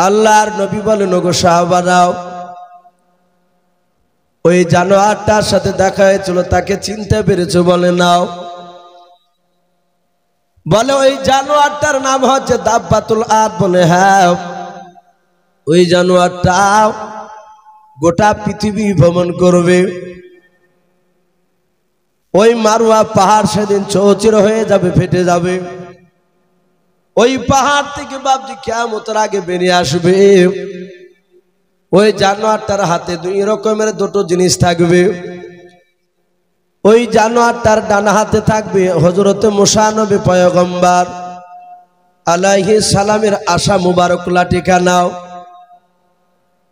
আল্লাহর নবী বলেন, ওগো সাহাবারাও, ওই জানোয়ারটার সাথে দেখা হয়েছিল, তাকে চিনতে পেরেছো? বলে নাও। বলে ওই জানোয়ারটার নাম হচ্ছে দাব্বাতুল আদ। বলে হ্যাঁ, ওই জানোয়ারটা গোটা পৃথিবী ভ্রমণ করবে। ওই মারওয়া পাহাড় সেদিন চৌচির হয়ে যাবে, ফেটে যাবে। ওই পাহাড় থেকে বাপজি কিয়ামতের আগে বেরিয়ে আসবে। ওই জানোয়ারটার হাতে দুই রকমের দুটো জিনিস থাকবে। ওই জানোয়ারটার ডান হাতে থাকবে হযরতে মুসা নবী পয়গম্বর আলাইহিস সালামের আশা মুবারক লাঠিকা নাও।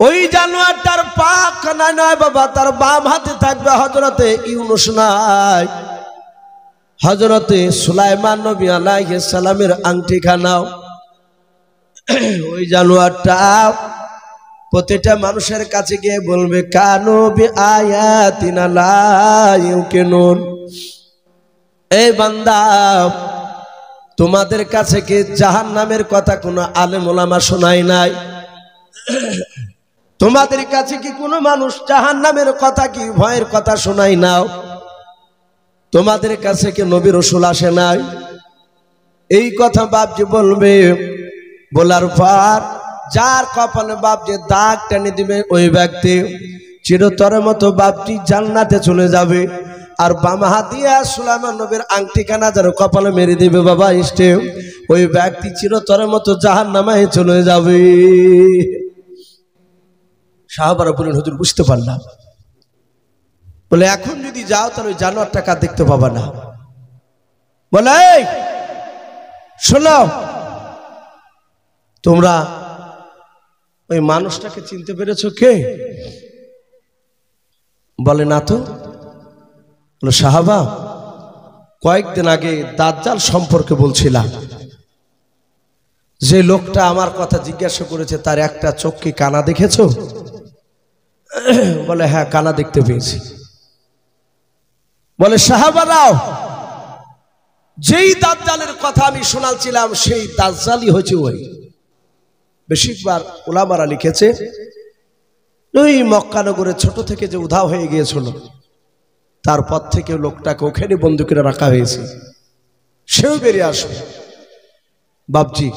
ওই জানোয়ারটার পা কানা নয় বাবা, তার বাম হাতে থাকবে হযরতে ইউনুস নাই, হযরতে সুলাইমান নবী আলাইহিস সালামের আংটি খানাও। ওই জানোয়ারটা প্রতিটা মানুষের কাছে গিয়ে বলবে, কানু বি আয়াতিনা লা ইউকিনুন। এই বান্দা, তোমাদের কাছে কি জাহান্নামের কথা কোনো আলেম ওলামা শোনায় নাই? তোমাদের কাছে কি কোনো মানুষ জাহান্নামের কথা কি ভয়ের কথা শোনায় নাও? তোমাদের কাছে কি নবী রাসূল আসে নাই? এই কথা বাপজি বলবে। বলার পর যার কপালে বাপজি দাগ টেনে দিবে, ওই ব্যক্তি চিরতরের মতো বাপজি জান্নাতে চলে যাবে। আর বাম হাত দিয়ে সুলাইমান নবীর আংটিখানা যার কপালে মেরে দিবে বাবা ইষ্টে, ওই ব্যক্তি চিরতরের মতো জাহান্নামে চলে যাবে। সাহাবারা বলেন, হুজুর বুঝতে পারলাম। বলে এখন যদি যাও তাহলে ওই জানোয়ারটাকে দেখতে পাবা না। বলে শোনো, তোমরা ওই মানুষটাকে চিনতে পেরেছো কে? বলে না তো। বলে সাহাবা, কয়েকদিন আগে দাজ্জাল সম্পর্কে বলছিলাম, যে লোকটা আমার কথা জিজ্ঞাসা করেছে তার একটা চোখ কি কানা দেখেছো? বলে হ্যাঁ, কানা দেখতে পেয়েছি। বলে সাহাবারাও, যেই দাজ্জালের কথা আমি শোনাচ্ছিলাম সেই দাজ্জালই হয়েছে ওই। বেশিরভাগ উলামারা লিখেছে, ওই মক্কা নগরে ছোট থেকে যে উধাও হয়ে গিয়েছিল, তারপর থেকে লোকটাকে ওখানে বন্দী করে রাখা হয়েছে, সেও বেরিয়ে আসবে। বাপজি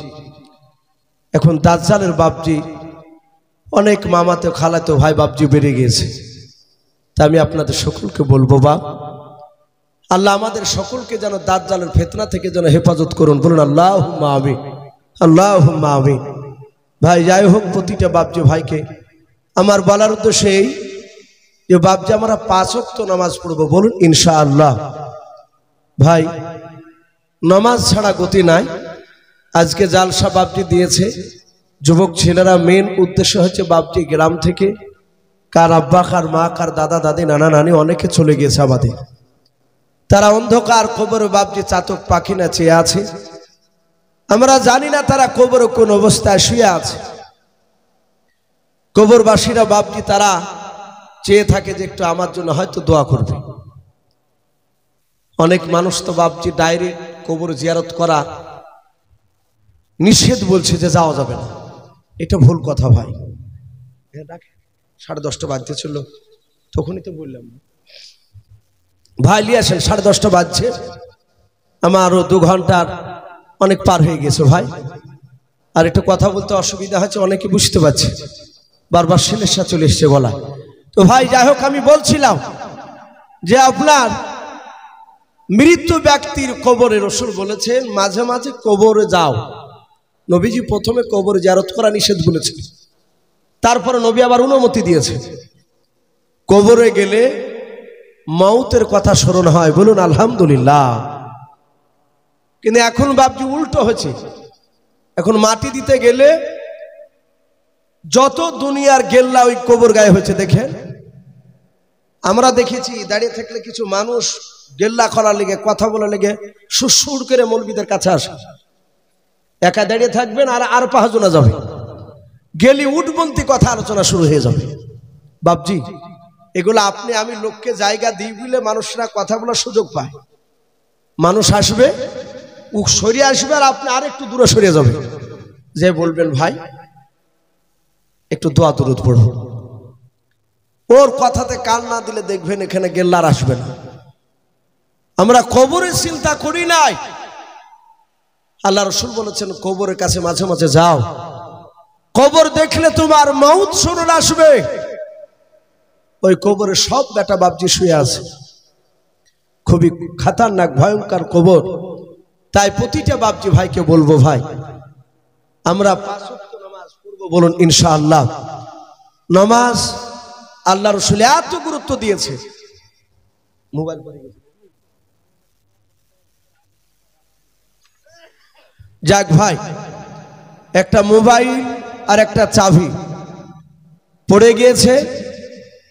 এখন দাজ্জালের বাপজি অনেক মামাতে খালাতে ভাই বাপজি বেড়ে গিয়েছে। তা আমি আপনাদের সকলকে বলবো, বাপ আল্লাহ আমাদের সকলকে যেন দাজ্জালের ফিতনা থেকে যেন হেফাজত করুন। বলুন আল্লাহুম্মা আমিন, আল্লাহুম্মা আমিন। ভাই যাই হোক, প্রতিটা বাপজি ভাইকে আমার বলার উদ্দেশ্য এই যে বাপজি আমরা 5 ওয়াক্ত নামাজ পড়বো। বলুন ইনশাআল্লাহ। ভাই নামাজ ছাড়া গতি নাই। আজকে জালসা বাপজি দিয়েছে, যুবক ছেলেরা মেন উদ্দেশ্য হচ্ছে বাপজি গ্রাম থেকে কার আব্বা, কার মা, কার দাদা দাদি, নানা নানি অনেকে চলে গিয়েছে আমাদের। তারা অন্ধকার কবরে বাপজি চাতক পাখি না চেয়ে আছে। আমরা জানি না তারা কবরে কোন অবস্থায় শুয়ে আছে। কবরবাসীরা বাপজি তারা চেয়ে থাকে যে একটু আমার জন্য হয়তো দোয়া করবে। অনেক মানুষ তো বাপজি ডাইরেক্ট কবর জিয়ারত করা নিষেধ বলছে, যে যাওয়া যাবে না। এটা ভুল কথা ভাই। 10:30 বাজতে ছিল, তখনই তো বললাম ভাই লিয়ে আসেন। 10:30 বাজছে, আমারও 2 ঘন্টার অনেক পার হয়ে গেছে ভাই। আর একটু কথা বলতে অসুবিধা হচ্ছে, অনেকে বুঝতে পারছে, বারবার সমস্যা চলে এসছে গলা। তো ভাই যাই হোক, আমি বলছিলাম যে আপনার মৃত্যু ব্যক্তির কবরে রাসূল বলেছেন মাঝে মাঝে কবরে যাও। নবীজি প্রথমে কবর জিয়ারত করা নিষেধ বলেছেন, তারপরে নবী আবার অনুমতি দিয়েছে। কবরে গেলে মওতের কথা স্মরণ হয়। বলুন আলহামদুলিল্লাহ। কিন্তু এখন বাপজি উল্টো হয়েছে। এখন মাটি দিতে গেলে যত দুনিয়ার গেল্লা ওই কবর গায়ে হয়েছে। দেখেন, আমরা দেখেছি দাঁড়িয়ে থাকলে কিছু মানুষ গেল্লা করার লেগে, কথা বলার লেগে সুর করে মৌলবীদের কাছে আসে। একা দাঁড়িয়ে থাকবেন আর 5 জনা যাবে, গেলি উঠবন্তি কথা আলোচনা শুরু হয়ে যাবে। বাপজি এগুলো আপনি আমি লোককে জায়গা দিই বলে মানুষরা কথা বলার সুযোগ পায়। মানুষ আসবে, সরিয়ে আসবে, আর আপনি আরেকটু দূরে সরিয়ে যাবে, যে বলবেন ভাই একটু দোয়া দরুদ পড়ুন। ওর কথাতে কান না দিলে দেখবেন এখানে গেল্লার আসবে না। আমরা কবরের চিন্তা করি নাই। আল্লাহ রাসূল বলেছেন কবরের কাছে মাঝে মাঝে যাও, কবর দেখলে তোমার মউত শুনুন আসবে। ওই কবরে সব বেটা বাপজি শুয়ে আছে, খুবই খতরনাক ভয়ঙ্কর কবর। তাই প্রতিটা বাপজি ভাইকে বলবো, ভাই আমরা 5 ওয়াক্ত নামাজ পড়ব, বলুন ইনশাআল্লাহ। নামাজ আল্লাহ রাসূল এত গুরুত্ব দিয়েছে। মোবাইল পড়ে গেছে, যাক ভাই, একটা মোবাইল আর একটা চাবি পড়ে গিয়েছে।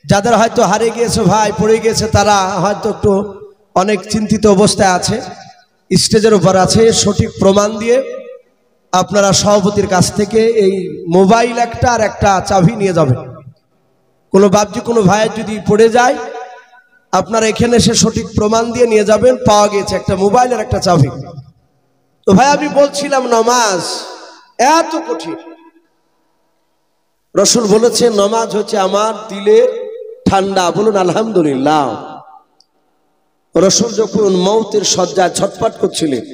যাদের হয়তো হারিয়ে গিয়েছে ভাই, পড়ে গিয়েছে, তারা হয়তো একটু অনেক চিন্তিত অবস্থায় আছে, স্টেজের উপর আছে। সঠিক প্রমাণ দিয়ে আপনারা সভাপতির কাছ থেকে এই মোবাইল একটা আর একটা চাবি নিয়ে যাবেন। কোনো বাপজি কোনো ভাইয়ের যদি পড়ে যায়, আপনারা এখানে এসে সঠিক প্রমাণ দিয়ে নিয়ে যাবেন। পাওয়া গেছে একটা মোবাইল আর একটা চাবি। তো ভাই আমি বলছিলাম নামাজ এত কঠিন। রাসূল বলেছেন নামাজ হচ্ছে আমার দিলের ঠান্ডা, বলুন আলহামদুলিল্লাহ। রাসূল যখন মওতের শয্যায় ছটফট করছিলেন,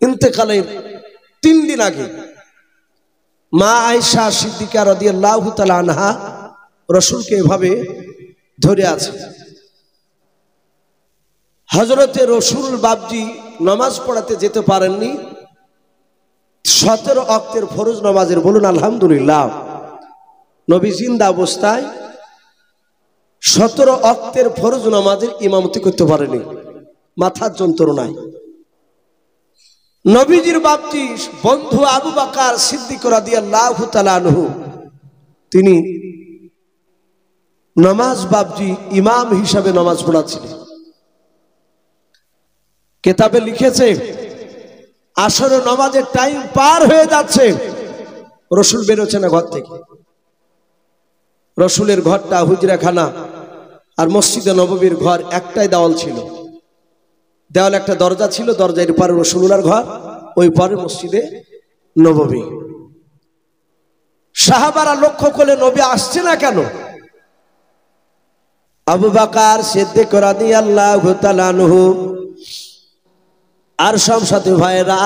ইন্তেকালের 3 দিন আগে, মা আয়েশা সিদ্দিকা রাদিয়াল্লাহু তাআলা আনহা রাসূলকে এভাবে ধরে আছে। হযরতে রাসূল বাপজি নামাজ পড়াতে যেতে পারেননি 17 ওয়াক্তের ফরজ নামাজের, বলুন আলহামদুলিল্লাহ। নবী জিন্দা অবস্থায় 17 ওয়াক্তের ফরজ নামাজের ইমামতি করতে পারেনি, মাথার যন্ত্রণায়। নবীজির বাপজি বন্ধু আবু বকর সিদ্দিক রাদিয়াল্লাহু তাআলা আনহু, তিনি নামাজ বাপজি ইমাম হিসাবে নামাজ পড়াচ্ছিলেন। কিতাবে লিখেছে আসরের নামাজের টাইম পার হয়ে যাচ্ছে, রাসূল বেরোচ্ছে না ঘর থেকে। রাসূলের ঘরটা হুজরাখানা আর মসজিদে নববীর ঘর একটাই দেওয়াল ছিল, দেওয়াল একটা দরজা ছিল, দরজার পারে রাসূলুল্লাহর ঘর, ওই পারে মসজিদে নববী। সাহাবারা লক্ষ্য করলে নবী আসছে না কেন। আবু বকর সিদ্দিক রাদিয়াল্লাহু তাআলা আনহু আর সব সাথে ভাইরা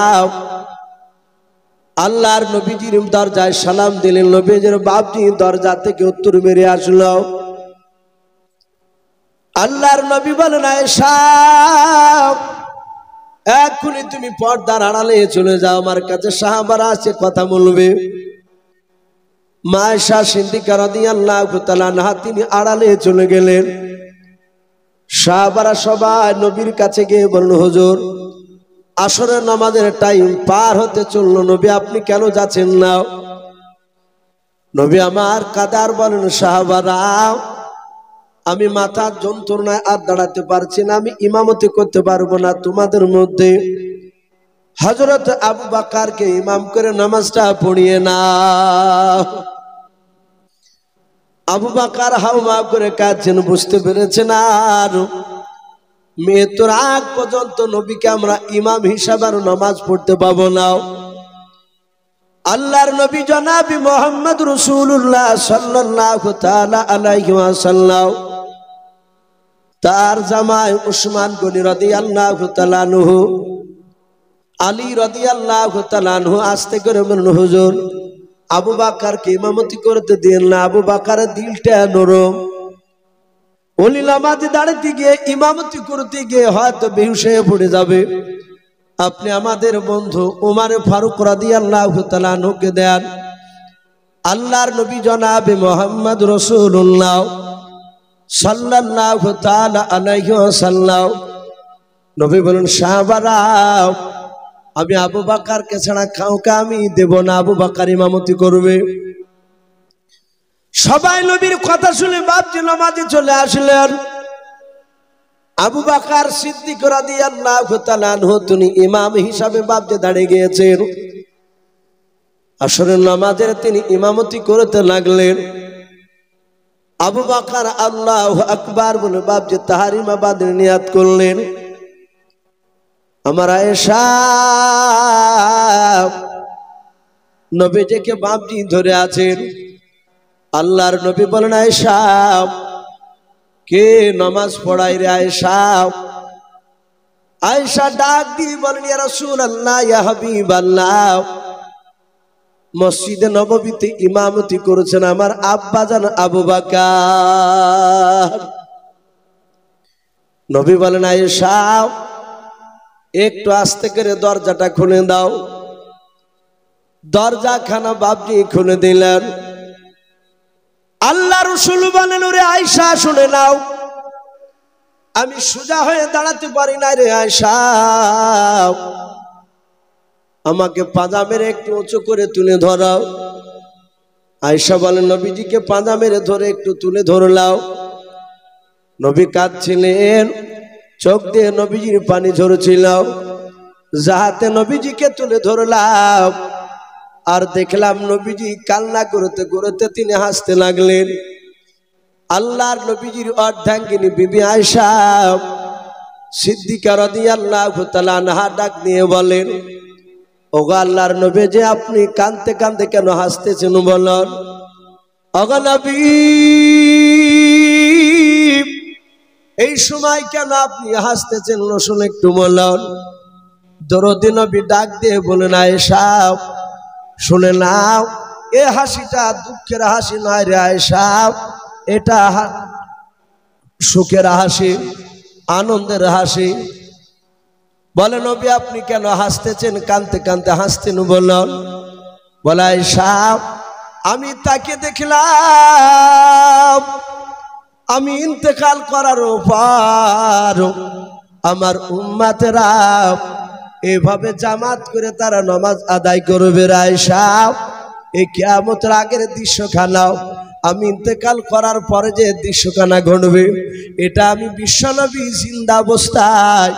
আল্লাহর নবীজির দরজায় সালাম দিলেন। নবীজির বাপজি দরজা থেকে উত্তর মেরে আসলো। আল্লাহর নবী বলেন আয়েশা এখনই তুমি পর্দার আড়ালে চলে যাও, আমার কাছে সাহাবারা আছে কথা বলবে। মা আয়েশা সিদ্দিকা রাদিয়াল্লাহু তাআলা আনহা তিনি আড়ালে চলে গেলেন। সাহাবারা সবাই নবীর কাছে গিয়ে বলল হুজুর আসরের নামাজের টাইম পার হতে চললো, নবী আপনি কেন যাচ্ছেন না। নবী আমার কাদার বলেন সাহাবারা আমি মাথার যন্ত্রণায় আর দাঁড়াতে পারছি না, আমি ইমামতি করতে পারবো না। তোমাদের মধ্যে হযরত আবু বকরকে ইমাম করে নামাজটা পড়িয়ে না। আবু বকর হাওমা করে কাঁদছেন, বুঝতে পেরেছেন আর মৃত্যুর আগ পর্যন্ত নবীকে আমরা ইমাম হিসাবে আর নামাজ পড়তে পাবো না। আল্লাহর নবী জনাবি মুহাম্মদ রাসূলুল্লাহ সাল্লাল্লাহু তাআলা আলাইহি ওয়াসাল্লাম তার জামাই উসমান গনি রাদিয়াল্লাহু তাআলা আনহু, আলী রাদিয়াল্লাহু তাআলা আনহু আস্তে করে বললেন হুজুর আবু বকরকে ইমামতি করতে দেন না, আবু বকরের দিলটা নরম, উনি নামাজে দাঁড়াতে গিয়ে ইমামতি করতে গিয়ে হয়তো বেহুশ হয়ে পড়ে যাবে। আপনি আমাদের বন্ধু ওমর ফারুক রাদিয়াল্লাহু তাআলা আনহুকে দেন। আল্লাহর নবী জনাবে মুহাম্মদ রাসূলুল্লাহ সাল্লাল্লাহু তাআলা আলাইহি ওয়াসাল্লাম নবী বলেন সাহাবারা আমি আবু বকরকে ছাড়া কাউকে আমি দেব না, আবু বকর ইমামতি করবে। সবাই নবীর কথা শুনে বাপজি নামাজে চলে আসলেন। আবু বকর সিদ্দিক রাদিয়াল্লাহু তাআলা আনহু তিনি ইমাম হিসাবে বাপজি দাঁড়িয়ে গিয়েছেন। আসরের নামাজের তিনি ইমামতি করতে লাগলেন। আবু বকর আল্লাহু আকবার বলে বাপজি তাহরিমা বাদের নিয়াত করলেন। আমার আয়েশা নবীজিকে বাপজি ধরে আছেন, আল্লাহর নবী বলেন, আয়েশা কে নামাজ পড়াই রে আয়েশা? আয়েশা ডাক দিয়ে বলেন, ইয়া রাসূলুল্লাহ, ইয়া হাবিবাল্লাহ, মসজিদে নববীতে ইমামতি করেছেন আমার আব্বাজান আবু বকর। নবী বলেন, আয়েশা একটু আস্তে করে দরজাটা খুলে দাও। দরজা খানা বাবজি খুলে দিলেন। আল্লাহ রাসূল বলেন, ওরে আয়েশা শুনে নাও, আমি সোজা হয়ে দাঁড়াতে পারি না রে আয়েশা, আমাকে পাঁজা মেরে একটু উঁচু করে তুলে ধরাও। আয়েশা বলেন, নবীজিকে পাঁজা মেরে ধরে একটু তুলে ধরলাও। নবী কাঁদছিলেন, চোখ দিয়ে নবীজির পানি ঝরছিল। যাহাতে নবীজিকে তুলে ধরলাম, আর দেখলাম নবীজি কান্না করতে করতে তিনি হাসতে লাগলেন। আল্লাহর নবীজির অর্ধাঙ্গিনী বিবি আয়েশা সিদ্দিকা রাদিয়াল্লাহু তাআলা আনহা ডাক দিয়ে বলেন, ওগো আল্লাহর নবী, যে আপনি কাঁদতে কাঁদতে কেন হাসতেছেন বলেন? ওগো নবী, এই সময় কেন আপনি হাসতেছেন শুনে একটু বলেন। দরদি নবী ডাক দিয়ে বলেন, আয়েশা শুনে নাও, এ হাসিটা দুঃখের হাসি নয় রে আয়েশা, এটা সুখের হাসি, আনন্দের হাসি। বলে, নবী আপনি কেন হাসতেছেন, কাঁদতে কাঁদতে হাসতেন বলেন? বলে, আয়েশা আমি তাকে দেখলাম, আমি ইন্তেকাল করার পর আমার উম্মতেরা এভাবে জামাত করে তারা নামাজ আদায় করবে। আয়েশা এই কিয়ামতের আগের দৃশ্যখানা, আমি ইন্তেকাল করার পরে যে দৃশ্যখানা ঘটবে, এটা আমি বিশ্বনবী জিন্দা অবস্থায়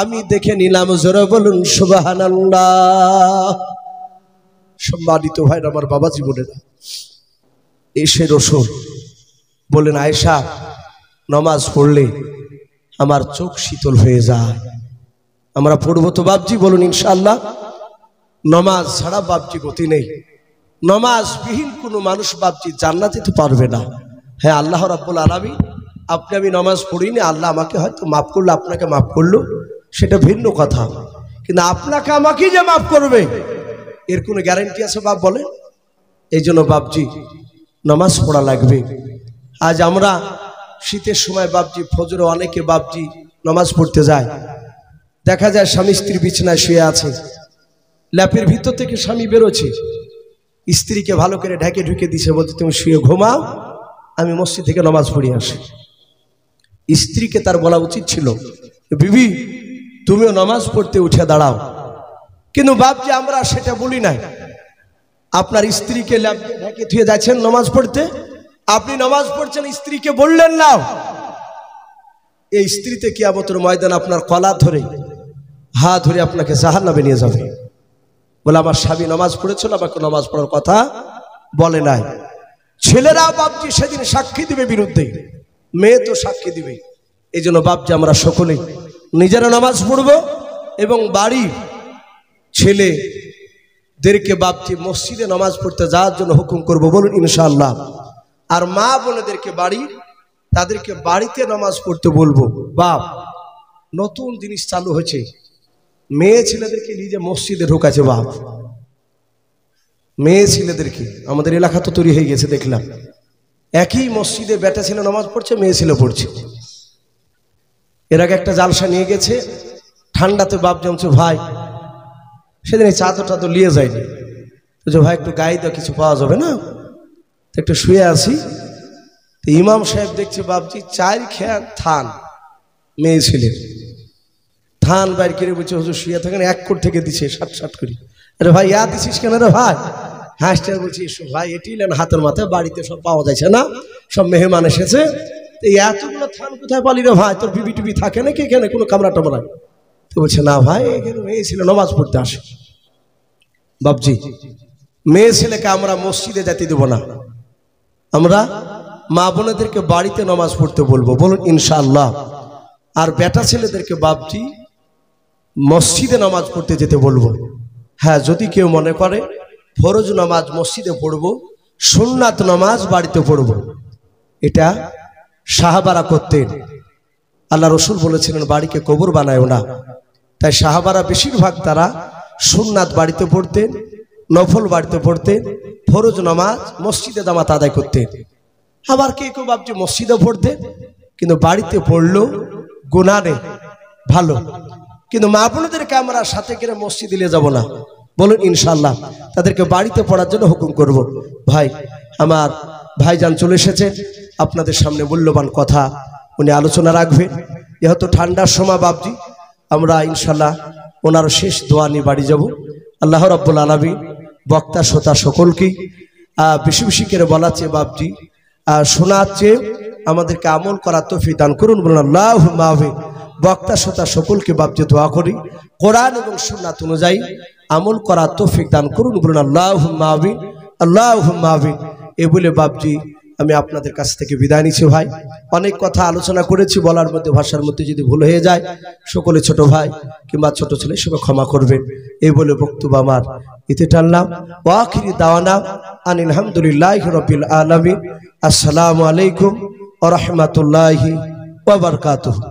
আমি দেখে নিলাম। জোরে বলুন সুবহানাল্লাহ। সম্মানিত ভাই আমার বাবা জীবনেরা, এসে রসুল বলেন, আয়েশা নামাজ পড়লে আমার চোখ শীতল হয়ে যায়। আমরা পড়বো তো বাপজি? বলুন ইনশাআল্লাহ। নামাজ ছাড়া বাপজি গতি নেই। নামাজ বিহীন কোনো মানুষ বাপজি জান্নাতে তো পারবে না। হ্যাঁ, আল্লাহ রাব্বুল আলামিন, আপনি আমি নামাজ পড়িনি, আল্লাহ আমাকে হয়তো মাফ করলো, আপনাকে মাফ করলো, সেটা ভিন্ন কথা। কিন্তু আপনাকে আমাকে যে মাফ করবে এর কোনো গ্যারান্টি আছে বাপ বলেন? এই জন্য বাপজি নামাজ পড়া লাগবে। আজ আমরা শীতের সময় বাপজি ফজরে অনেকে বাপজি নামাজ পড়তে যায়, দেখা যায় স্বামী স্ত্রী বিছানায় শুয়ে আছে, ল্যাপের ভিতর থেকে স্বামী বেরোচ্ছে, স্ত্রীকে ভালো করে ঢেকে ঢুকে দিছে, বলছে তুমি শুয়ে ঘুমাও, আমি মসজিদ থেকে নামাজ পড়ে আসি। স্ত্রীকে তার বলা উচিত ছিল, বিবি তুমিও নামাজ পড়তে উঠে দাঁড়াও। কিন্তু বাপজি আমরা সেটা বলি নাই। আপনার স্ত্রীকে ঢেকে ধুয়ে যাচ্ছেন নামাজ পড়তে, আপনি নামাজ পড়ছেন, স্ত্রীকে বললেন না, এই স্ত্রীতে কিয়ামতের ময়দান আপনার কলা ধরে হাত ধরে আপনাকে জাহান্নামে নিয়ে যাবে। বলে আমার স্বামী নামাজ পড়েছিল, আমাকে নামাজ পড়ার কথা বলে নাই। ছেলেরা বাপজি সেদিন সাক্ষী দিবে বিরুদ্ধে, মেয়ে তো সাক্ষী দিবে। এই জন্য বাপজি আমরা সকলেই নিজেরা নামাজ পড়ব এবং বাড়ির ছেলেদেরকে বাপজি মসজিদে নামাজ পড়তে যাওয়ার জন্য হুকুম করব। বলুন ইনশাআল্লাহ। আর মা বোনেদেরকে তাদেরকে বাড়িতে নামাজ পড়তে বলবো। বাপ, নতুন জিনিস চালু হয়েছে, মেয়ে ছেলেদেরকে নিজে মসজিদে ঢোকাছে। বাপ, মেয়ে ছেলেদেরকে, আমাদের এলাকা তো তৈরি হয়ে গেছে, দেখলাম একই মসজিদে বেটা ছেলে নামাজ পড়ছে, মেয়ে ছেলে পড়ছে। এর আগে একটা জালসা নিয়ে গেছে, ঠান্ডাতে বাপ জমছে ভাই, সেদিন এই চাদরটা তো নিয়ে যায়নি, যে ভাই একটু গায়ে দাও, কিছু পাওয়া যাবে না, একটু শুয়ে আছি। তো ইমাম সাহেব দেখছে বাপজি 4 খেয়ার থান মেয়ে ছেলের, থান বাইর করে বলছে হুজুর শুয়ে থাকেন, 1 কোট থেকে দিছে 60 করে। আরে ভাই ইয়া দিছিস কেন রে ভাই? হাসতে বলছি, এসো ভাই, এটি নেন হাতের মাথায়, বাড়িতে সব পাওয়া যাচ্ছে না, সব মেহমান এসেছে, এই এতগুলো থান কোথায় পালি রে ভাই? তোর বিবি টিবি থাকে নাকি এখানে কোনো কামরা টামরা? তো বলছে না ভাই, এখানে মেয়ে ছেলে নামাজ পড়তে আসে। বাপজি মেয়ে ছেলেকে আমরা মসজিদে যেতে দেবো না, আমরা মা বোনেদেরকে বাড়িতে নামাজ পড়তে বলবো। বলুন ইনশাআল্লাহ। আর বেটা ছেলেদেরকে বাপজি মসজিদে নামাজ পড়তে যেতে বলবো। হ্যাঁ, যদি কেউ মনে করে ফরজ নামাজ মসজিদে পড়বো, সুন্নাত নামাজ বাড়িতে পড়ব, এটা সাহাবারা করতেন। আল্লাহ রসুল বলেছিলেন বাড়িকে কবর বানায়ও না, তাই সাহাবারা বেশিরভাগ তারা সুন্নাত বাড়িতে পড়তেন, নফল বাড়িতে পড়তেন, ফরজ নামাজ মসজিদে জামাত আদায় করতেন। আবার কে কেউ ভাবছে মসজিদে পড়তেন, কিন্তু বাড়িতে পড়লেও গুনাহ নেই, ভালো। কিন্তু মা বোনদেরকে আমরা সাথে করে মসজিদ দিলে যাব না, বলুন ইনশাআল্লাহ। তাদেরকে বাড়িতে পড়ার জন্য হুকুম করব। ভাই আমার ভাইজান চলে এসেছে, আপনাদের সামনে মূল্যবান কথা উনি আলোচনা রাখবেন। যেহেতু ঠান্ডার সময় বাপজি, আমরা ইনশাআল্লাহ ওনার শেষ দোয়া নিয়ে বাড়ি যাব। আল্লাহ রাব্বুল আলামিন বক্তা শ্রোতা সকলকেই বেশি বেশি করে বলাচ্ছে বাপজি, শোনাচ্ছে, আমাদেরকে আমল করার তৌফিক দান করুন, বলুন আল্লাহুম্মা আমিন। বক্তা শ্রোতা সকলকে বাপজি দোয়া করি কোরআন এবং সুন্নাত অনুযায়ী আমল করার তৌফিক দান করুন, বলুন আল্লাহুম্মা আমিন, আল্লাহুম্মা আমিন। এ বলে বাপজি আমি আপনাদের কাছ থেকে বিদায় নিচ্ছি। ভাই অনেক কথা আলোচনা করেছি, বলার মধ্যে ভাষার মধ্যে যদি ভুল হয়ে যায় সকলে ছোট ভাই কিংবা ছোট ছেলে সবাই ক্ষমা করবেন। এই বলে বক্তব্য আমার ইতি টানলাম। ওয়া আখিরি দাওয়ানা আনিল হামদুলিল্লাহি রাব্বিল আলামিন। আসসালামু আলাইকুম ওয়া রাহমাতুল্লাহি ওয়া বারাকাতুহু।